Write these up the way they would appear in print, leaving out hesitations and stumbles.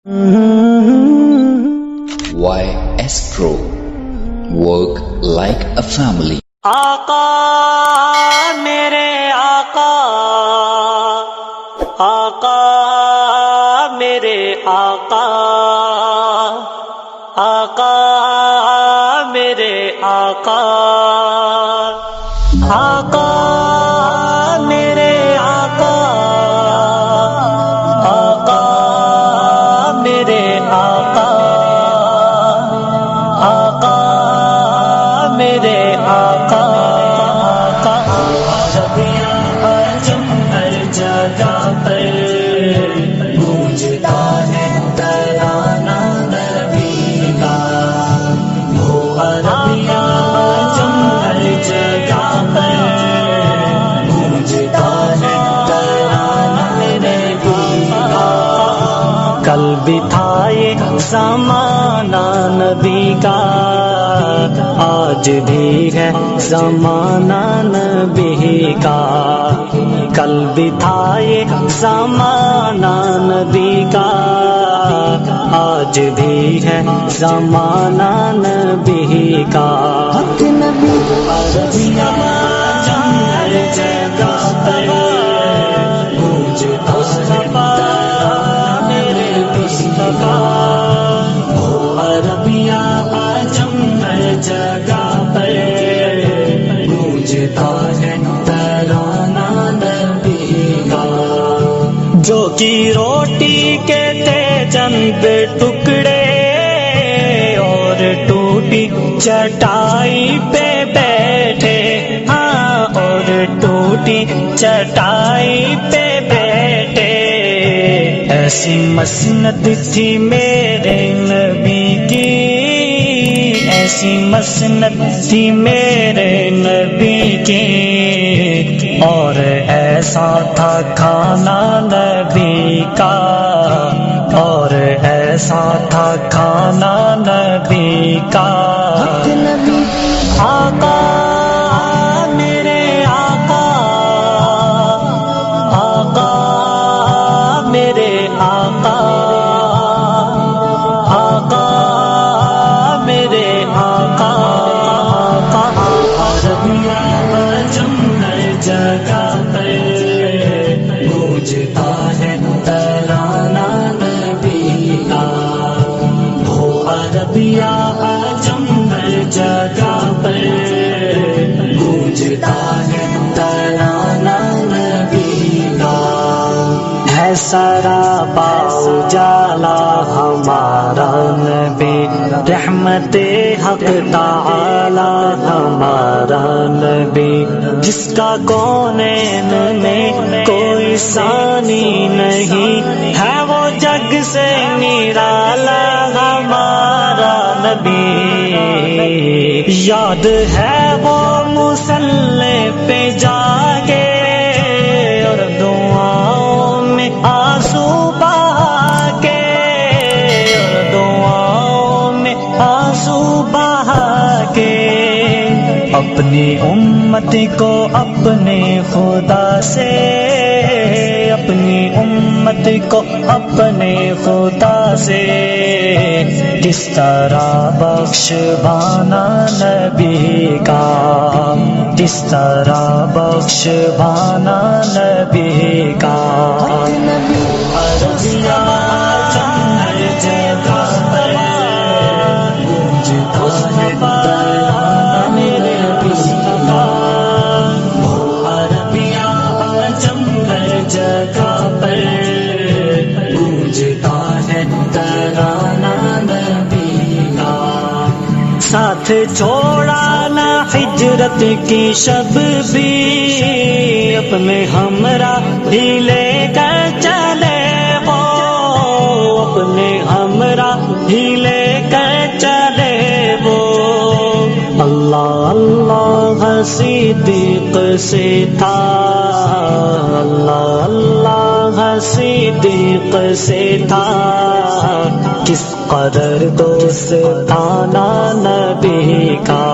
YS Pro, work like a family. آقا میرے آقا، آقا میرے آقا، آقا میرے آقا، آقا میرے آقا، آقا میرے آقا، آقا میرے آقا، عربیہ عجم ہر جگہ پر گونجتا ہے ترانہ نبی کا، وہ عربیہ عجم ہر جگہ پر گونجتا ہے ترانہ نبی کا۔ کل بھی تھا یہ زمانہ نبی کا، آج بھی ہے زمانہ نبی کا، کل بھی تھا یہ زمانہ نبی کا، آج بھی ہے زمانہ نبی کا۔ حق نبی عربیہ جم ہر جگہ پر گونجتا ہے میرے مصطفیٰ، وہ عربیہ عجم ہر جگہ پر گونجتا ہے ترانہ نبی کا۔ جو کی روٹی کے تھے چند ٹکڑے اور ٹوٹی چٹائی پہ بیٹھے، ہاں اور ٹوٹی چٹائی پہ بیٹھے، ایسی مسند تھی میرے نبی کی، ایسی مسند تھی میرے نبی کی، اور ایسا تھا کھانا نبی کا، اور ایسا تھا کھانا نبی کا۔ آقا میرے آقا، آقا میرے آقا، آقا میرے آقا، عربیہ عجم ہر جگہ پر گونجتا ہے ترانہ نبی کا، وہ عربیہ عجم ہر جگہ پر گونجتا ہے ترانہ نبی کا۔ ہے سراپا اجالا ہمارا نبی، رحمت حق تعالی ہمارا نبی، جس کا کونین میں کوئی ثانی نہیں، ہے وہ جگ سے نرالا ہمارا نبی۔ یاد ہے وہ مصلی پہ جاگے اور دعاؤں میں آنسو بہا کے، اور دعاؤں میں آنسو بہا کے، اپنی امت کو اپنے خدا سے، اپنی امت کو اپنے خدا سے کس طرح بخشوانا نبی کا، کس طرح بخشوانا نبی کا۔ عربیہ عجم ہر جگہ پر گونجتا ہے ترانہ میرے مصطفیٰ، وہ عربیہ عجم ہر جگہ پر گونجتا ہے ترانہ نبی کا۔ ساتھ چھوڑا نہ ہجرت کی شب بھی، اپنے ہمراہ ہی لے کر چلے وہ، اپنے ہمراہ ہی لے کر چلے وہ۔ اللہ اللہ صدیق سے تھا، اللہ اللہ صدیق سے تھا، کس قدر دوستانہ نبی کا،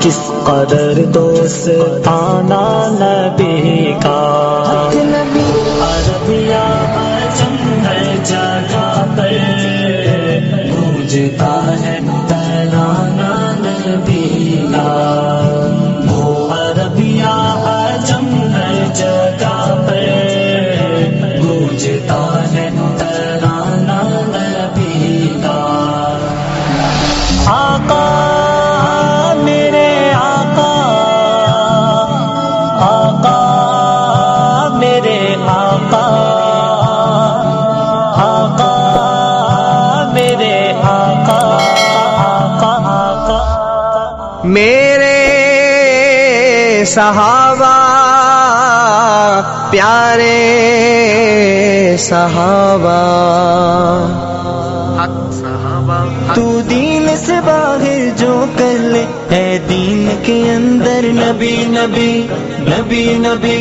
کس قدر دوستانہ نبی کا۔ عربیہ عجم ہر جگہ پر گونجتا ہے ترانہ نبی کا، ہو عرب یا عجم ہر جگہ پر گونجتا ہے ترانہ نبی کا۔ آقا میرے آقا، آقا میرے آقا، آقا میرے آقا، آقا آقا میرے صحابہ پیارے صحابہ، تو دین سے باہر جو کر لے، اے دین کے اندر نبی نبی نبی نبی